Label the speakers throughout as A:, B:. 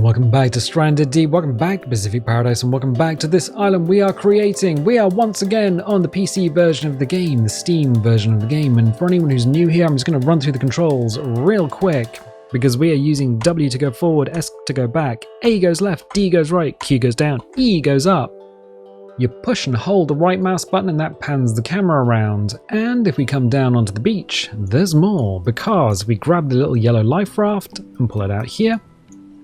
A: Welcome back to Stranded Deep, welcome back to Pacific Paradise, and welcome back to this island we are creating. We are once again on the PC version of the game, the Steam version of the game, and for anyone who's new here, I'm just going to run through the controls real quick, because we are using W to go forward, S to go back, A goes left, D goes right, Q goes down, E goes up. You push and hold the right mouse button and that pans the camera around, and if we come down onto the beach, there's more, because we grab the little yellow life raft and pull it out here.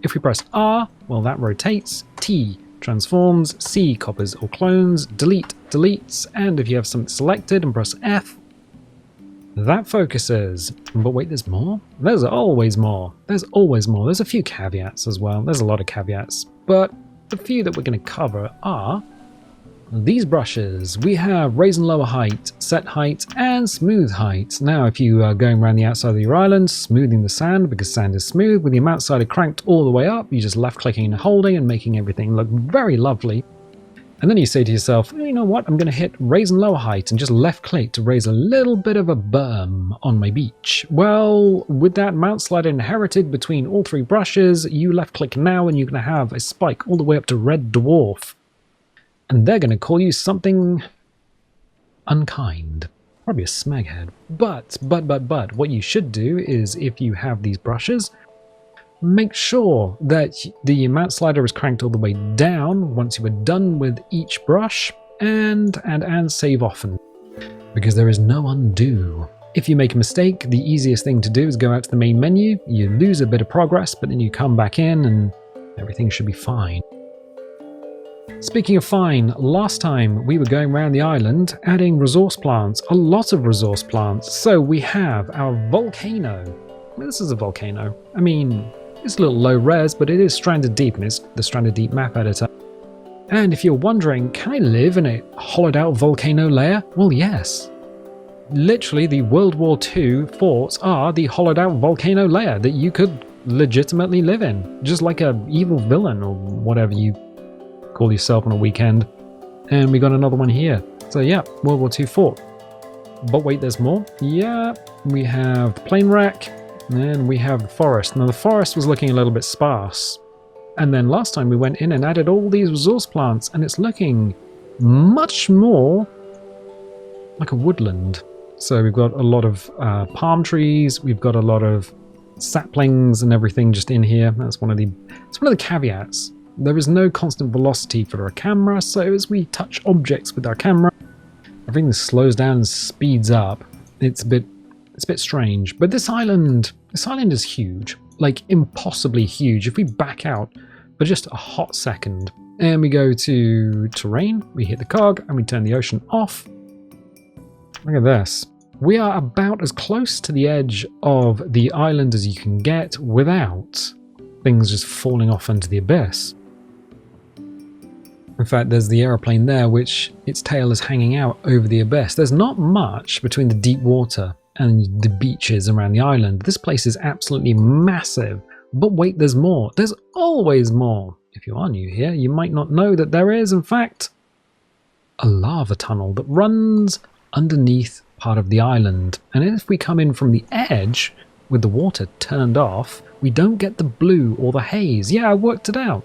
A: If we press R, well that rotates, T transforms, C copies or clones, delete deletes, and if you have something selected and press F, that focuses. But wait, there's more? There's always more. There's always more. There's a few caveats as well. There's a lot of caveats, but the few that we're going to cover are these brushes. We have raise and lower height, set height, and smooth height. Now, if you are going around the outside of your island, smoothing the sand, because sand is smooth, with the amount slider cranked all the way up, you're just left-clicking and holding and making everything look very lovely. And then you say to yourself, you know what, I'm going to hit raise and lower height and just left-click to raise a little bit of a berm on my beach. Well, with that mount slider inherited between all three brushes, you left-click now and you're going to have a spike all the way up to red dwarf. And they're going to call you something unkind. Probably a smeghead. But, what you should do is, if you have these brushes, make sure that the mount slider is cranked all the way down once you are done with each brush, and save often. Because there is no undo. If you make a mistake, the easiest thing to do is go out to the main menu, you lose a bit of progress, but then you come back in and everything should be fine. Speaking of fine, last time we were going around the island adding resource plants, a lot of resource plants. So we have our volcano. Well, this is a volcano. I mean, it's a little low res, but it is Stranded Deep and it's the Stranded Deep map editor. And if you're wondering, can I live in a hollowed out volcano lair? Well, yes. Literally, the World War II forts are the hollowed out volcano lair that you could legitimately live in. Just like a evil villain or whatever you call yourself on a weekend. And we got another one here. So yeah, World War II fort. But wait, there's more. Yeah, we have the plane wreck, and we have the forest. Now the forest was looking a little bit sparse. And then last time we went in and added all these resource plants, and it's looking much more like a woodland. So we've got a lot of palm trees, we've got a lot of saplings and everything just in here. That's one of the caveats. There is no constant velocity for our camera, so as we touch objects with our camera, everything slows down and speeds up. It's a bit strange. But this island is huge, like impossibly huge. If we back out for just a hot second and we go to terrain, we hit the cog and we turn the ocean off. Look at this. We are about as close to the edge of the island as you can get without things just falling off into the abyss. In fact, there's the aeroplane there, which its tail is hanging out over the abyss. There's not much between the deep water and the beaches around the island. This place is absolutely massive. But wait, there's more. There's always more. If you are new here, you might not know that there is, in fact, a lava tunnel that runs underneath part of the island. And if we come in from the edge, with the water turned off, we don't get the blue or the haze. Yeah, I worked it out.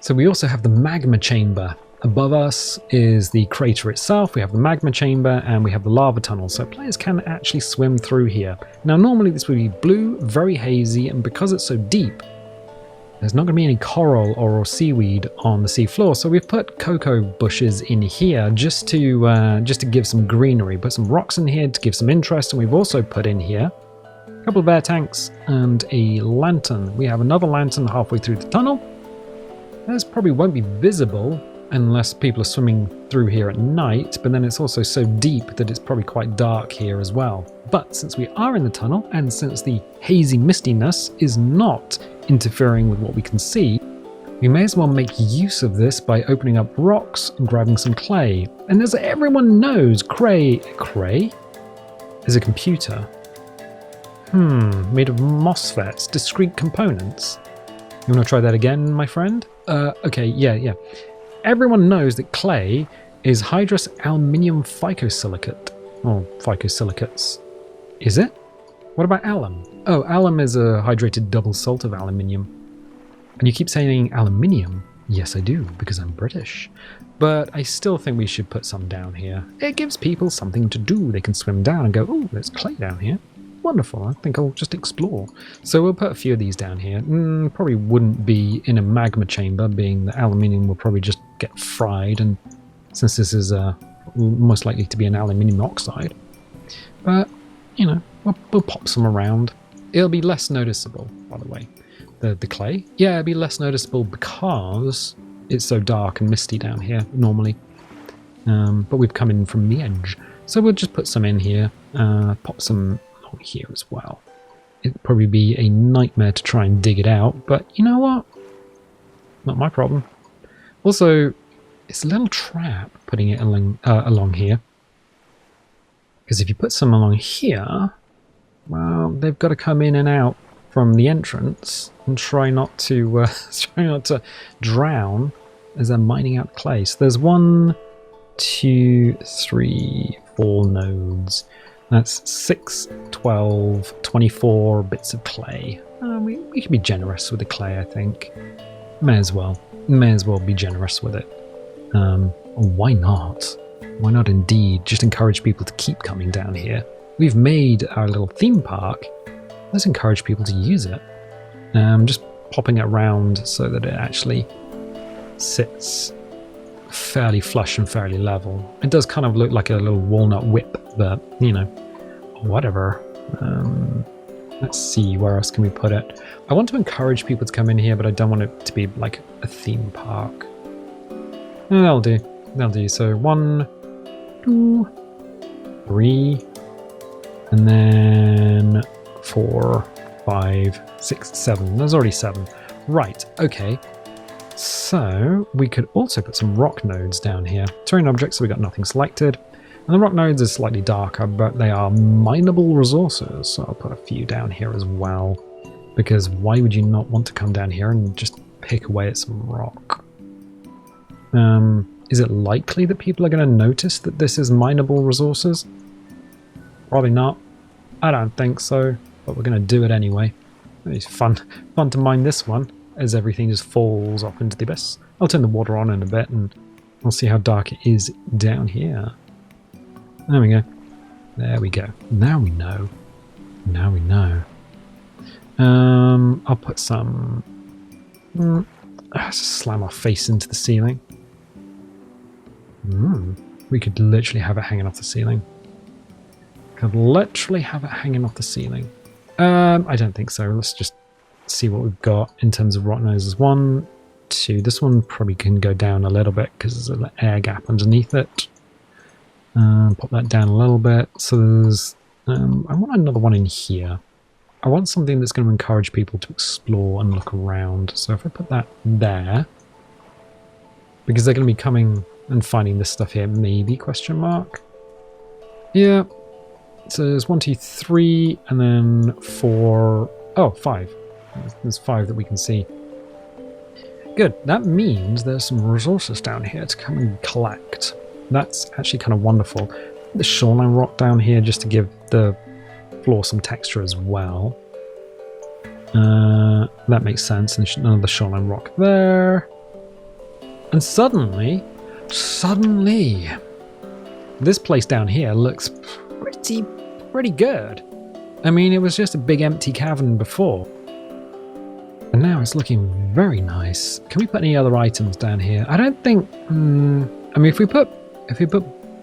A: So we also have the magma chamber. Above us is the crater itself, we have the magma chamber, and we have the lava tunnel, so players can actually swim through here. Now normally this would be blue, very hazy, and because it's so deep, there's not going to be any coral or seaweed on the seafloor, so we've put cocoa bushes in here just to give some greenery, put some rocks in here to give some interest, and we've also put in here a couple of air tanks and a lantern. We have another lantern halfway through the tunnel. This probably won't be visible unless people are swimming through here at night, but then it's also so deep that it's probably quite dark here as well. But since we are in the tunnel, and since the hazy mistiness is not interfering with what we can see, we may as well make use of this by opening up rocks and grabbing some clay. And as everyone knows, clay is a computer. Made of MOSFETs, discrete components. You want to try that again, my friend? Okay, yeah. Everyone knows that clay is hydrous aluminium phycosilicate. Or phycosilicates. Is it? What about alum? Oh, alum is a hydrated double salt of aluminium. And you keep saying aluminium. Yes, I do, because I'm British. But I still think we should put some down here. It gives people something to do. They can swim down and go, oh, there's clay down here. Wonderful, I think I'll just explore. So we'll put a few of these down here. Probably wouldn't be in a magma chamber, being that aluminium will probably just get fried, and since this is most likely to be an aluminium oxide. But, you know, we'll pop some around. It'll be less noticeable, by the way. The clay? Yeah, it'll be less noticeable because it's so dark and misty down here, normally. But we've come in from the edge. So we'll just put some in here, pop some along here as well. It'd probably be a nightmare to try and dig it out, but you know what? Not my problem. Also, it's a little trap putting it along here. Because if you put some along here, well, they've got to come in and out from the entrance and try not to drown as they're mining out clay. So there's 1, 2, 3, 4 nodes. That's 6, 12, 24 bits of clay. We can be generous with the clay, I think. May as well be generous with it. Why not? Why not indeed? Just encourage people to keep coming down here. We've made our little theme park. Let's encourage people to use it. Just popping it around so that it actually sits fairly flush and fairly level. It does kind of look like a little walnut whip, but, you know, whatever. Let's see, where else can we put it? I want to encourage people to come in here, but I don't want it to be like a theme park. That'll do. That'll do. So 1, 2, 3, and then 4, 5, 6, 7. There's already 7. Right, okay. So we could also put some rock nodes down here. Terrain objects, so we got nothing selected. And the rock nodes is slightly darker, but they are mineable resources. So I'll put a few down here as well. Because why would you not want to come down here and just pick away at some rock? Is it likely that people are going to notice that this is mineable resources? Probably not. I don't think so, but we're going to do it anyway. It's fun to mine this one as everything just falls off into the abyss. I'll turn the water on in a bit and we'll see how dark it is down here. There we go. There we go. Now we know. Now we know. I'll put some... just slam our face into the ceiling. We could literally have it hanging off the ceiling. Could literally have it hanging off the ceiling. I don't think so. Let's just see what we've got in terms of rock noses. 1, 2. This one probably can go down a little bit because there's an air gap underneath it. Pop that down a little bit. So there's... I want another one in here. I want something that's going to encourage people to explore and look around. So if I put that there, because they're going to be coming and finding this stuff here, maybe, question mark? Yeah. So there's 1, 2, 3, and then 4... Oh, 5. There's 5 that we can see. Good. That means there's some resources down here to come and collect. That's actually kind of wonderful. The shoreline rock down here just to give the floor some texture as well. That makes sense. And another shoreline rock there. And suddenly, this place down here looks pretty good. I mean, it was just a big empty cavern before. And now it's looking very nice. Can we put any other items down here? I don't think... I mean, if we put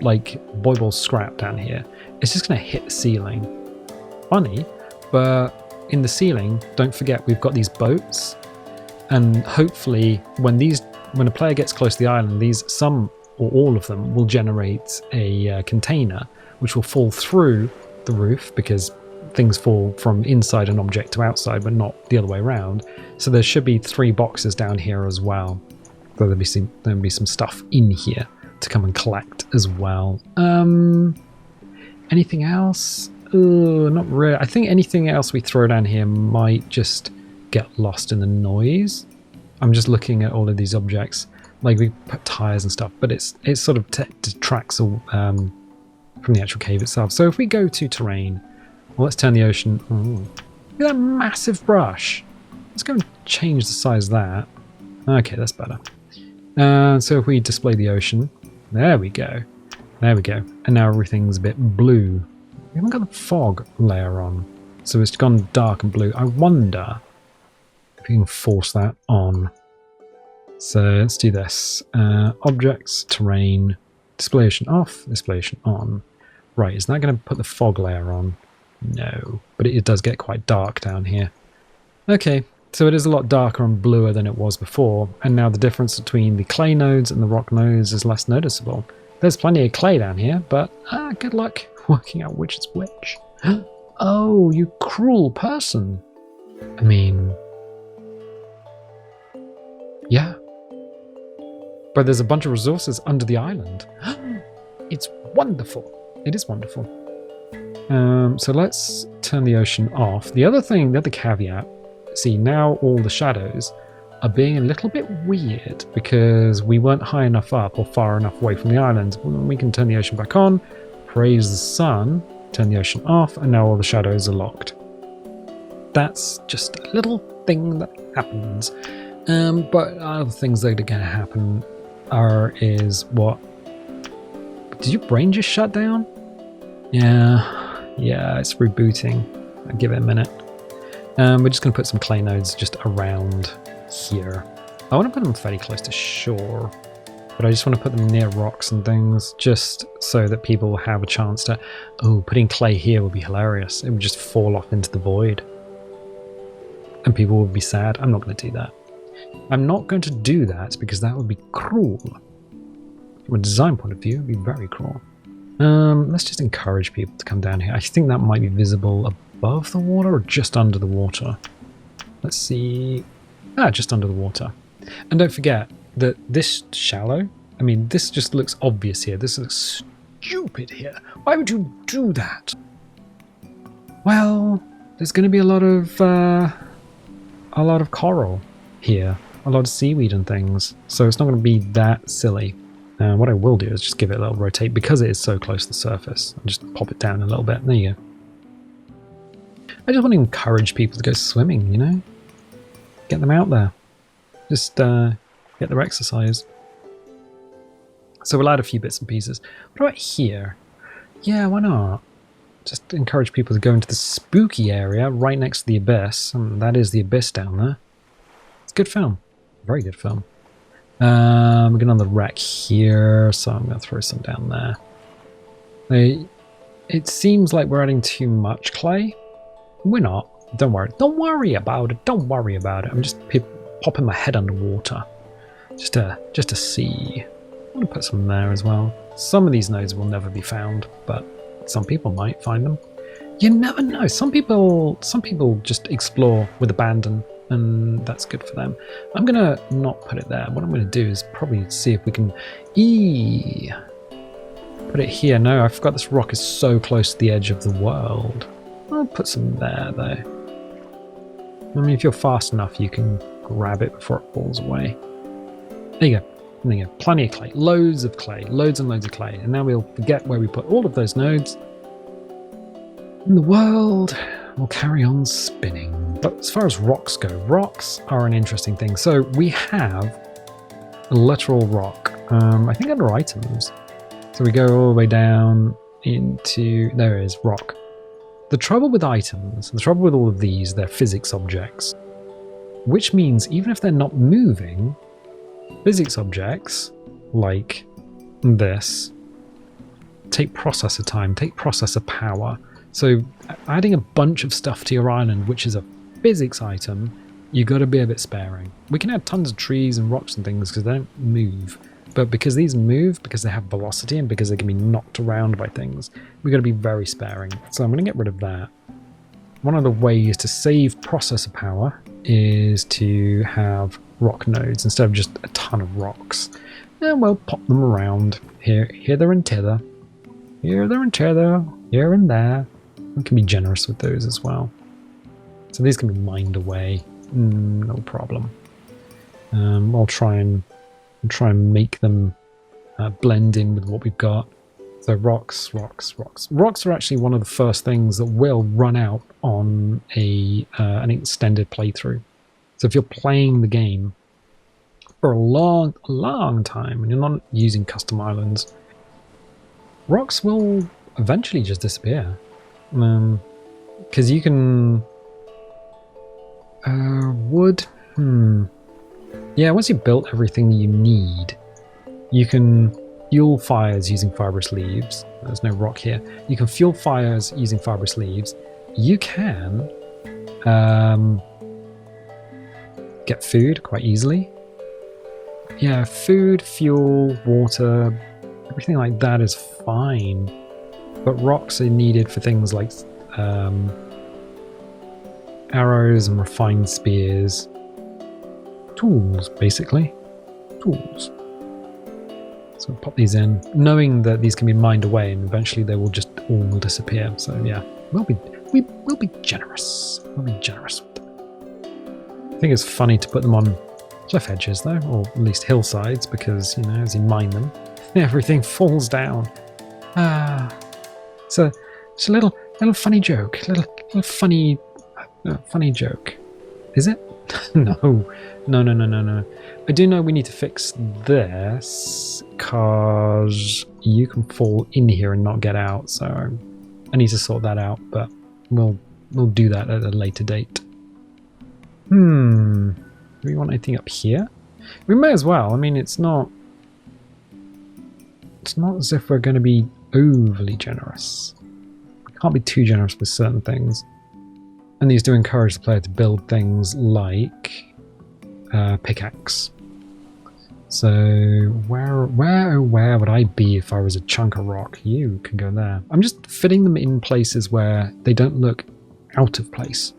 A: like boil scrap down here, it's just going to hit the ceiling. Funny, but in the ceiling, don't forget we've got these boats. And hopefully when a player gets close to the island, some or all of them will generate a container which will fall through the roof, because things fall from inside an object to outside, but not the other way around. So there should be 3 boxes down here as well. So there'll be some stuff in here to come and collect as well. Anything else? Not really. I think anything else we throw down here might just get lost in the noise. I'm just looking at all of these objects. Like, we put tires and stuff, but it sort of detracts from the actual cave itself. So if we go to terrain, well, let's turn the ocean. Ooh. Look at that massive brush. Let's go and change the size of that. Okay, that's better. So if we display the ocean, there we go. There we go. And now everything's a bit blue. We haven't got the fog layer on, so it's gone dark and blue. I wonder if you can force that on. So let's do this. Objects, terrain, display ocean off, display ocean on. Right, is that going to put the fog layer on? No, but it does get quite dark down here. Okay, so it is a lot darker and bluer than it was before, and now the difference between the clay nodes and the rock nodes is less noticeable. There's plenty of clay down here, but good luck working out which is which. Oh, you cruel person. I mean, yeah. But there's a bunch of resources under the island. It's wonderful. It is wonderful. So let's turn the ocean off. The other caveat, see, now all the shadows are being a little bit weird because we weren't high enough up or far enough away from the island. We can turn the ocean back on, praise the sun, turn the ocean off, and now all the shadows are locked. That's just a little thing that happens. But other things that are going to happen is what? Did your brain just shut down? Yeah, it's rebooting. I'll give it a minute. We're just going to put some clay nodes just around here. I want to put them fairly close to shore, but I just want to put them near rocks and things just so that people have a chance to... Oh, putting clay here would be hilarious. It would just fall off into the void. And people would be sad. I'm not going to do that. I'm not going to do that because that would be cruel. From a design point of view, it would be very cruel. Let's just encourage people to come down here. I think that might be visible above the water or just under the water. Let's see. Just under the water. And don't forget that this shallow, I mean, this just looks obvious here. This looks stupid here. Why would you do that? Well, there's going to be a lot of coral here, a lot of seaweed and things, so it's not going to be that silly. What I will do is just give it a little rotate because it is so close to the surface. I'll just pop it down a little bit. There you go. I just want to encourage people to go swimming, you know? Get them out there. Just get their exercise. So we'll add a few bits and pieces. What about here? Yeah, why not? Just encourage people to go into the spooky area right next to the abyss. That is the abyss down there. It's a good film. Very good film. We're going on the wreck here, so I'm going to throw some down there. It seems like we're adding too much clay. We're not. Don't worry. Don't worry about it. Don't worry about it. I'm just popping my head underwater. Just to see. I'm going to put some there as well. Some of these nodes will never be found, but some people might find them. You never know. Some people just explore with abandon, and that's good for them. I'm going to not put it there. What I'm going to do is probably see if we can... Put it here. No, I forgot this rock is so close to the edge of the world. I'll put some there, though. I mean, if you're fast enough, you can grab it before it falls away. There you go. There you go. Plenty of clay. Loads of clay. Loads and loads of clay. And now we'll forget where we put all of those nodes. And the world will carry on spinning. But as far as rocks go, rocks are an interesting thing. So we have a literal rock. I think under items. So we go all the way down into... There it is, rock. The trouble with items, the trouble with all of these, they're physics objects. Which means even if they're not moving, physics objects, like this, take processor time, take processor power. So adding a bunch of stuff to your island, which is a physics item, you got to be a bit sparing. We can add tons of trees and rocks and things because they don't move. But because these move, because they have velocity and because they can be knocked around by things, we've got to be very sparing. So I'm going to get rid of that. One of the ways to save processor power is to have rock nodes instead of just a ton of rocks. And we'll pop them around here, there and tether. Here, there and tether. Here and there. We can be generous with those as well. So these can be mined away. No problem. I'll try and make them blend in with what we've got. So rocks. Rocks are actually one of the first things that will run out on an extended playthrough. So if you're playing the game for a long, long time and you're not using custom islands, rocks will eventually just disappear. Because you can... wood? Yeah, once you've built everything you need, you can fuel fires using fibrous leaves. There's no rock here. You can fuel fires using fibrous leaves. You can get food quite easily. Yeah, food, fuel, water, everything like that is fine. But rocks are needed for things like arrows and refined spears. Tools, basically. Tools. So we'll pop these in, knowing that these can be mined away and eventually they will just all disappear. So yeah, we'll be generous. We'll be generous with them. I think it's funny to put them on cliff edges though, or at least hillsides, because, you know, as you mine them, everything falls down. So it's a little funny joke, little funny joke. Is it? No. I do know we need to fix this, because you can fall in here and not get out, so I need to sort that out, but we'll do that at a later date. Do we want anything up here? We may as well. I mean, it's not as if we're going to be overly generous. We can't be too generous with certain things. And these do encourage the player to build things like pickaxe. So where would I be if I was a chunk of rock? You can go there. I'm just fitting them in places where they don't look out of place.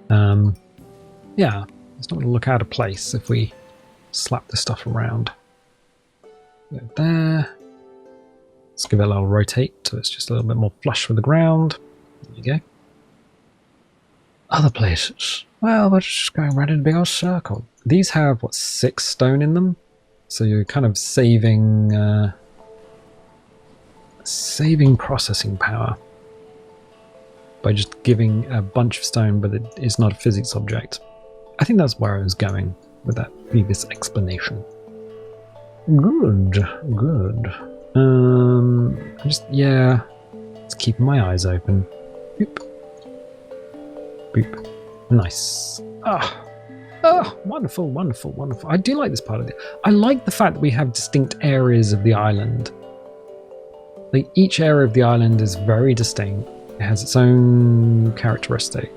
A: Yeah, it's not going to look out of place if we slap the stuff around. Go there. Let's give it a little rotate so it's just a little bit more flush with the ground. There you go. Other places. Well, we're just going right in a big old circle. These have, what, 6 stone in them? So you're kind of saving processing power by just giving a bunch of stone, but it is not a physics object. I think that's where I was going with that previous explanation. Good. Let's keep my eyes open. Boop. Boop. Nice. Wonderful. I do like this part of it. I like the fact that we have distinct areas of the island. Like, each area of the island is very distinct. It has its own characteristic.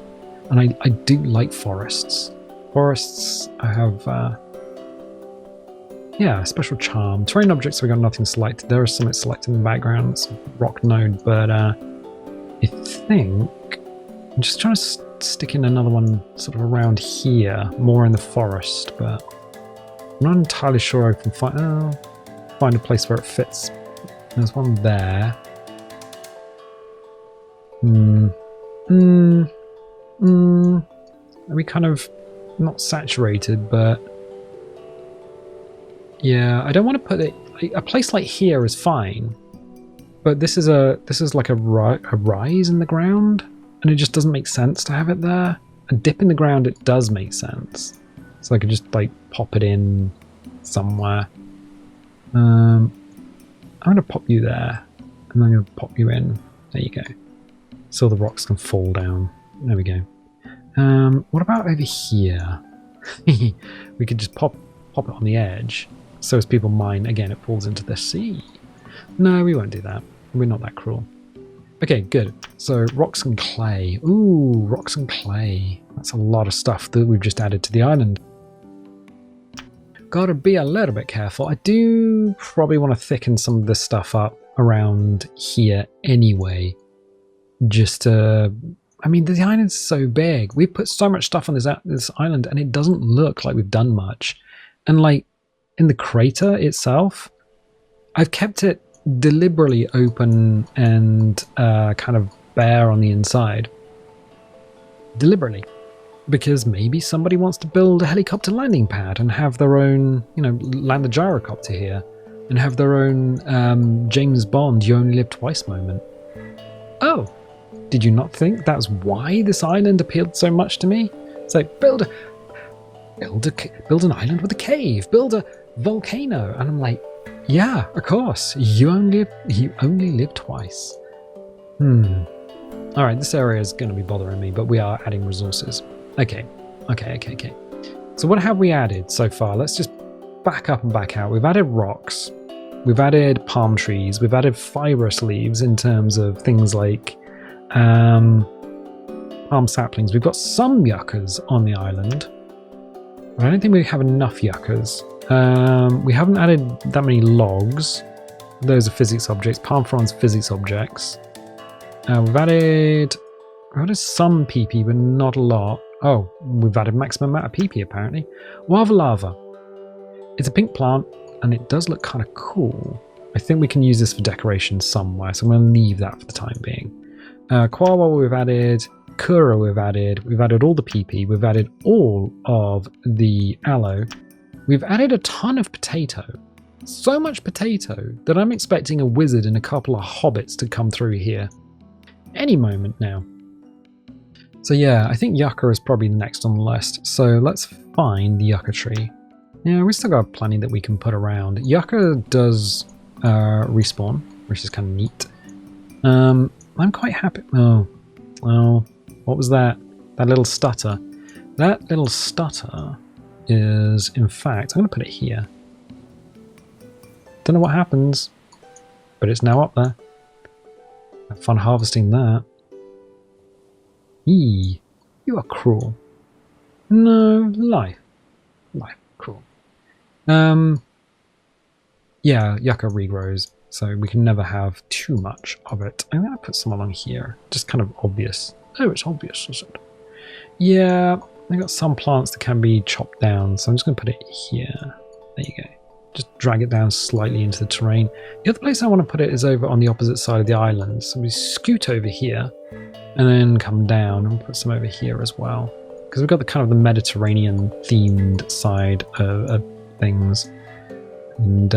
A: And I do like forests. Forests have a special charm. Terrain objects, we got nothing selected. There is something selected in the background. It's a rock node, but I think I'm just trying to stick in another one sort of around here, more in the forest, but I'm not entirely sure I can find a place where it fits. There's one there. Are we kind of not saturated, but yeah, I don't want to put it. A place like here is fine, but this is like a rise in the ground, and it just doesn't make sense to have it there. A dip in the ground, it does make sense, so I could just like pop it in somewhere. I'm gonna pop you there, and I'm gonna pop you in. There you go. So the rocks can fall down. There we go. What about over here? We could just pop it on the edge. So as people mine, again, it falls into the sea. No, we won't do that. We're not that cruel. Okay, good. So rocks and clay. Ooh, rocks and clay. That's a lot of stuff that we've just added to the island. Gotta be a little bit careful. I do probably want to thicken some of this stuff up around here anyway. Just to... I mean, the island's so big. We've put so much stuff on this island, and it doesn't look like we've done much. And like, in the crater itself, I've kept it deliberately open and kind of bare on the inside. Deliberately. Because maybe somebody wants to build a helicopter landing pad and have their own, land the gyrocopter here. And have their own James Bond, you only live twice moment. Oh! Did you not think that's why this island appealed so much to me? It's like, build an island with a cave, build a volcano. And I'm like, yeah, of course. You only live twice. All right, this area is going to be bothering me, but we are adding resources. Okay. So what have we added so far? Let's just back up and back out. We've added rocks. We've added palm trees. We've added fibrous leaves in terms of things like palm saplings. We've got some yuccas on the island. I don't think we have enough yuccas. We haven't added that many logs. Those are physics objects. Palm fronds, physics objects. We've added some PP, but not a lot. Oh, we've added maximum amount of PP apparently. Lava lava. It's a pink plant, and it does look kind of cool. I think we can use this for decoration somewhere, so I'm going to leave that for the time being. Quawa we've added. Kura we've added all the PP, we've added all of the aloe. We've added a ton of potato. So much potato that I'm expecting a wizard and a couple of hobbits to come through here. Any moment now. So yeah, I think yucca is probably next on the list. So let's find the yucca tree. Yeah, we still got plenty that we can put around. Yucca does respawn, which is kind of neat. I'm quite happy. Oh, what was that? That little stutter. That little stutter is, in fact, I'm going to put it here. Don't know what happens, but it's now up there. Have fun harvesting that. Eee, you are cruel. No, life, cruel. Yeah, yucca regrows, so we can never have too much of it. I'm going to put some along here, just kind of obvious. Oh, it's obvious, is it? Yeah, I got some plants that can be chopped down, so I'm just going to put it here. There you go. Just drag it down slightly into the terrain. The other place I want to put it is over on the opposite side of the island. So we scoot over here and then come down and put some over here as well. Because we've got the kind of the Mediterranean themed side of things. And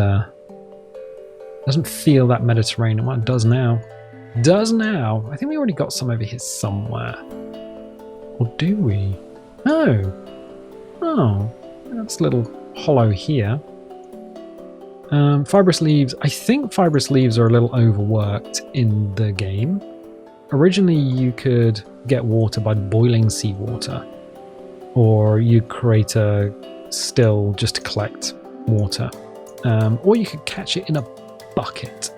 A: doesn't feel that Mediterranean. Well, it does now. Does now. I think we already got some over here somewhere. Or do we? No. Oh, that's a little hollow here. Fibrous leaves. I think fibrous leaves are a little overworked in the game. Originally, you could get water by boiling seawater, or you create a still just to collect water, or you could catch it in a bucket.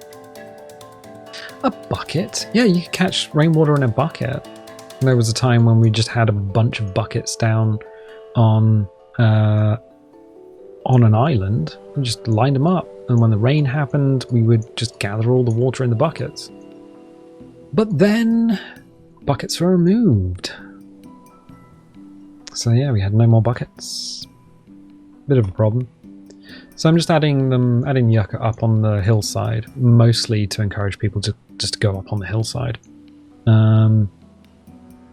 A: A bucket? Yeah, you could catch rainwater in a bucket. There was a time when we just had a bunch of buckets down on an island and just lined them up. And when the rain happened, we would just gather all the water in the buckets. But then buckets were removed. So yeah, we had no more buckets. Bit of a problem. So I'm just adding yucca up on the hillside, mostly to encourage people to just go up on the hillside.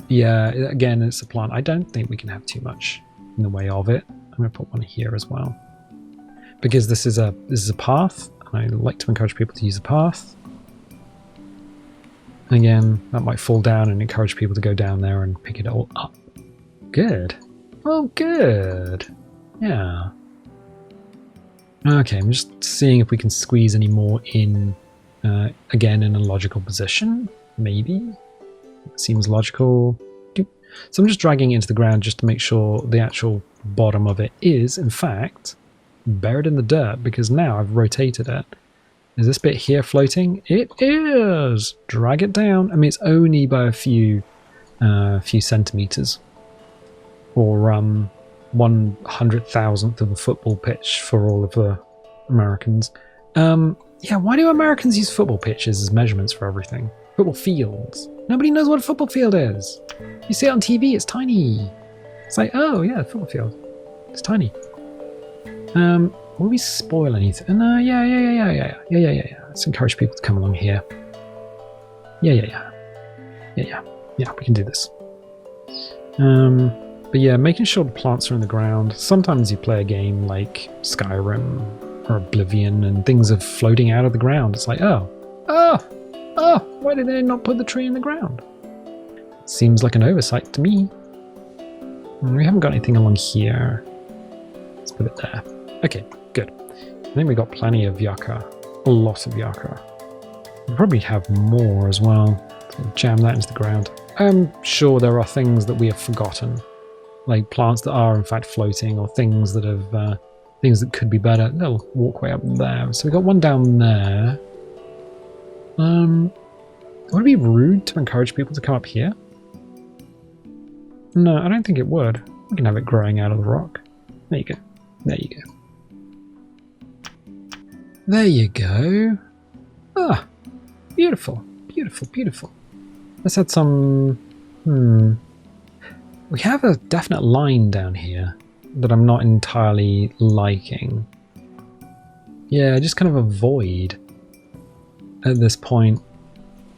A: Yeah, again, it's a plant. I don't think we can have too much in the way of it. I'm going to put one here as well, because this is a path, and I like to encourage people to use the path. Again, that might fall down and encourage people to go down there and pick it all up. Good. Oh, good. Yeah. Okay, I'm just seeing if we can squeeze any more in, again, in a logical position. Maybe. Seems logical. So I'm just dragging it into the ground just to make sure the actual bottom of it is, in fact, buried in the dirt, because now I've rotated it. Is this bit here floating? It is! Drag it down. I mean, it's only by a few centimeters, or 1/100,000th of a football pitch for all of the Americans. Yeah, why do Americans use football pitches as measurements for everything? Football fields. Nobody knows what a football field is. You see it on TV, it's tiny. It's like, oh yeah, football field. It's tiny. Will we spoil anything? No, yeah. Let's encourage people to come along here. Yeah, we can do this. But yeah, making sure the plants are in the ground. Sometimes you play a game like Skyrim or Oblivion and things are floating out of the ground. It's like, oh, why did they not put the tree in the ground? Seems like an oversight to me. We haven't got anything along here. Let's put it there. Okay, good. I think we got plenty of yucca. A lot of yucca. We probably have more as well. So jam that into the ground. I'm sure there are things that we have forgotten. Like plants that are in fact floating, or things that have things that could be better. Little walkway up there. So we got one down there. Would it be rude to encourage people to come up here? No, I don't think it would. We can have it growing out of the rock. There you go. There you go. There you go. Ah, beautiful, beautiful, beautiful. Let's add some... We have a definite line down here that I'm not entirely liking. Yeah, just kind of a void at this point.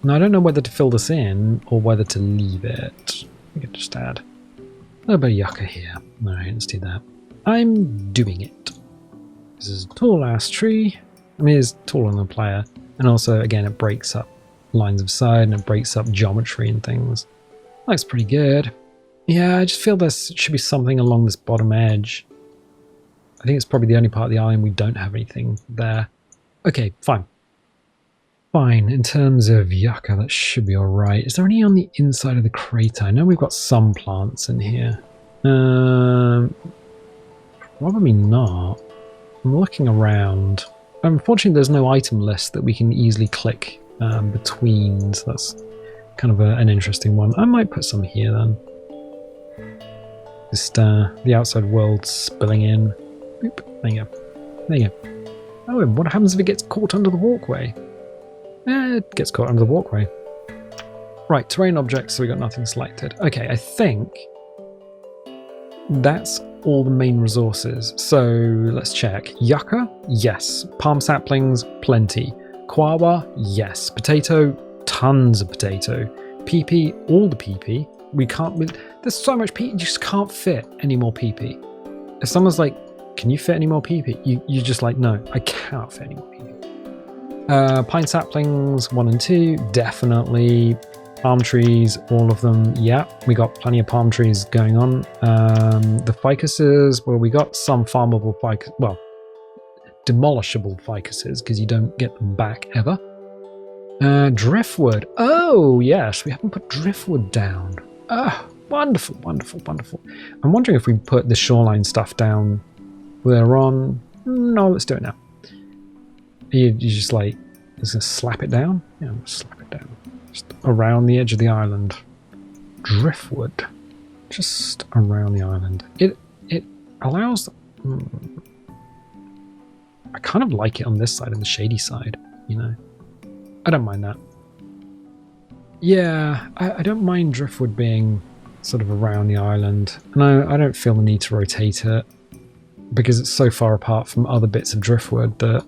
A: Now, I don't know whether to fill this in or whether to leave it. We can just add a little bit of yucca here. Alright, let's do that. I'm doing it. This is a tall ass tree. I mean, it's taller than the player. And also, again, it breaks up lines of sight and it breaks up geometry and things. Looks pretty good. Yeah, I just feel there should be something along this bottom edge. I think it's probably the only part of the island we don't have anything there. Okay, fine. Fine, in terms of yucca, that should be alright. Is there any on the inside of the crater? I know we've got some plants in here. Probably not. I'm looking around. Unfortunately, there's no item list that we can easily click between, so that's kind of an interesting one. I might put some here then. Just the outside world spilling in. Boop. There you go. There you go. Oh, and what happens if it gets caught under the walkway? It gets caught under the walkway. Right, terrain objects, so we got nothing selected. Okay, I think that's all the main resources. So let's check. Yucca? Yes. Palm saplings? Plenty. Guava? Yes. Potato? Tons of potato. PP? All the PP. We can't... There's so much PP, you just can't fit any more PP. If someone's like, can you fit any more PP? You're just like, no, I cannot fit any more PP. Pine saplings 1 and 2, definitely. Palm trees, all of them, yeah. We got plenty of palm trees going on. The ficuses, well, we got some farmable ficus, well, demolishable ficuses, because you don't get them back ever. Driftwood, oh yes, we haven't put driftwood down. Oh, wonderful, wonderful, wonderful. I'm wondering if we put the shoreline stuff down later on. No, let's do it now. You just like, just gonna slap it down? Yeah, I'm gonna slap it down. Just around the edge of the island. Driftwood. Just around the island. It allows... I kind of like it on this side, on the shady side, you know. I don't mind that. Yeah, I don't mind driftwood being sort of around the island. And I don't feel the need to rotate it, because it's so far apart from other bits of driftwood that...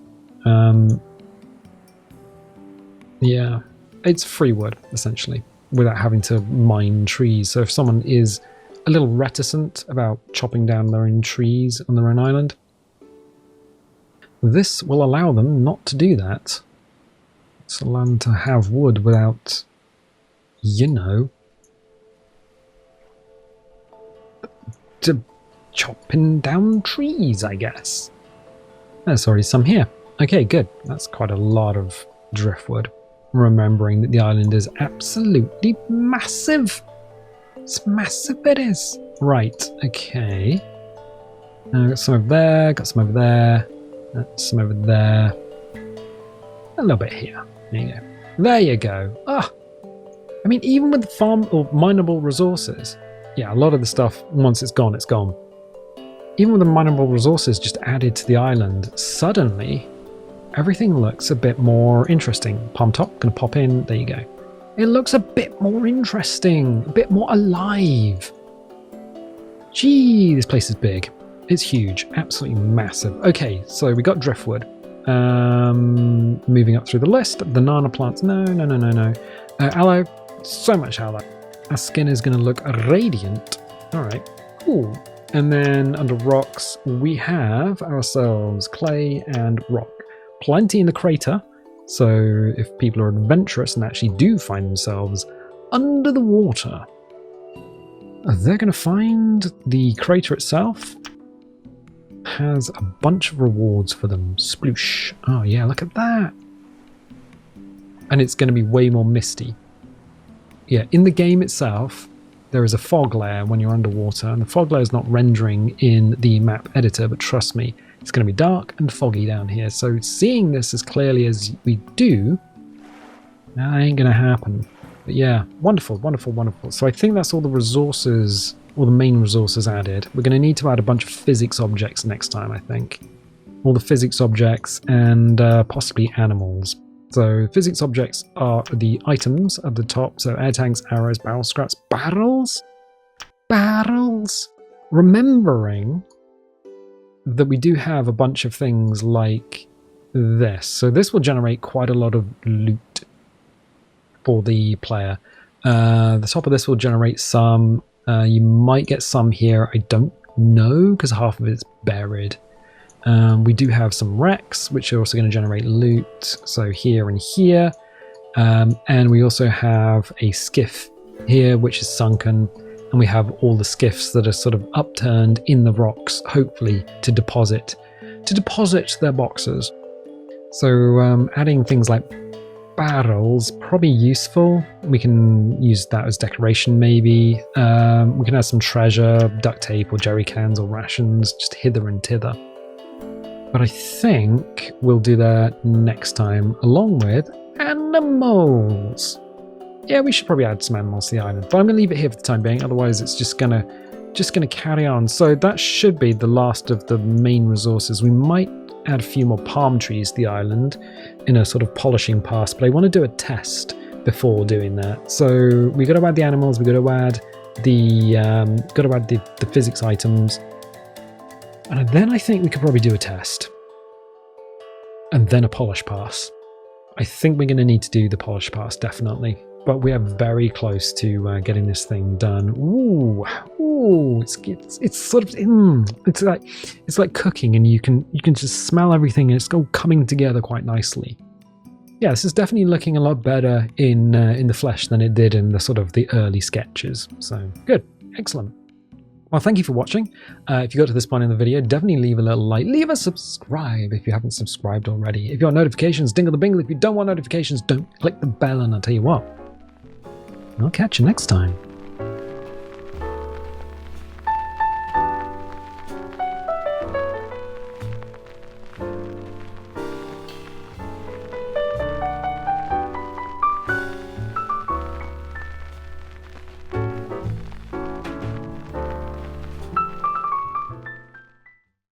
A: yeah, it's free wood, essentially, without having to mine trees. So if someone is a little reticent about chopping down their own trees on their own island, this will allow them not to do that. It's allow them to have wood without, you know, chopping down trees, I guess. There's already some here. Okay, good. That's quite a lot of driftwood. Remembering that the island is absolutely massive. It's massive, it is. Right, okay. Got some over there, got some over there, some over there. A little bit here. There you go. There you go. Ah, I mean, even with the farm or mineable resources, yeah, a lot of the stuff, once it's gone, it's gone. Even with the mineable resources just added to the island, suddenly everything looks a bit more interesting. Palm top, gonna pop in, there you go. It looks a bit more interesting, a bit more alive. Gee, this place is big. It's huge, absolutely massive. Okay, so we got driftwood. Moving up through the list, banana plants, no. Aloe, so much aloe. Our skin is gonna look radiant. All right, cool. And then under rocks, we have ourselves clay and rock. Plenty in the crater, so if people are adventurous and actually do find themselves under the water, they're going to find the crater itself has a bunch of rewards for them. Sploosh. Oh yeah, look at that. And it's going to be way more misty. Yeah, in the game itself, there is a fog layer when you're underwater, and the fog layer is not rendering in the map editor, but trust me, it's going to be dark and foggy down here. So seeing this as clearly as we do, that ain't going to happen. But yeah, wonderful, wonderful, wonderful. So I think that's all the resources, all the main resources added. We're going to need to add a bunch of physics objects next time, I think. All the physics objects and possibly animals. So physics objects are the items at the top. So air tanks, arrows, barrel scraps, barrels? Barrels? Remembering that we do have a bunch of things like this. So this will generate quite a lot of loot for the player. The top of this will generate some. You might get some here. I don't know because half of it's buried. We do have some wrecks, which are also going to generate loot. So here and here. And we also have a skiff here, which is sunken. And we have all the skiffs that are sort of upturned in the rocks, hopefully to deposit their boxes. So adding things like barrels, probably useful. We can use that as decoration maybe. We can add some treasure, duct tape or jerry cans or rations, just hither and thither. But I think we'll do that next time, along with animals. Yeah, we should probably add some animals to the island, but I'm gonna leave it here for the time being. Otherwise, it's just gonna carry on. So that should be the last of the main resources. We might add a few more palm trees to the island in a sort of polishing pass, but I want to do a test before doing that. So we got to add the animals. We got to add the physics items. And then I think we could probably do a test. And then a polish pass. I think we're going to need to do the polish pass, definitely. But we are very close to getting this thing done. Ooh, it's sort of it's like cooking, and you can just smell everything, and it's all coming together quite nicely. Yeah, this is definitely looking a lot better in the flesh than it did in the sort of the early sketches. So good, excellent. Well, thank you for watching. If you got to this point in the video, definitely leave a little like, leave a subscribe if you haven't subscribed already. If you want notifications, dingle the bingle. If you don't want notifications, don't click the bell, and I'll tell you what, I'll catch you next time.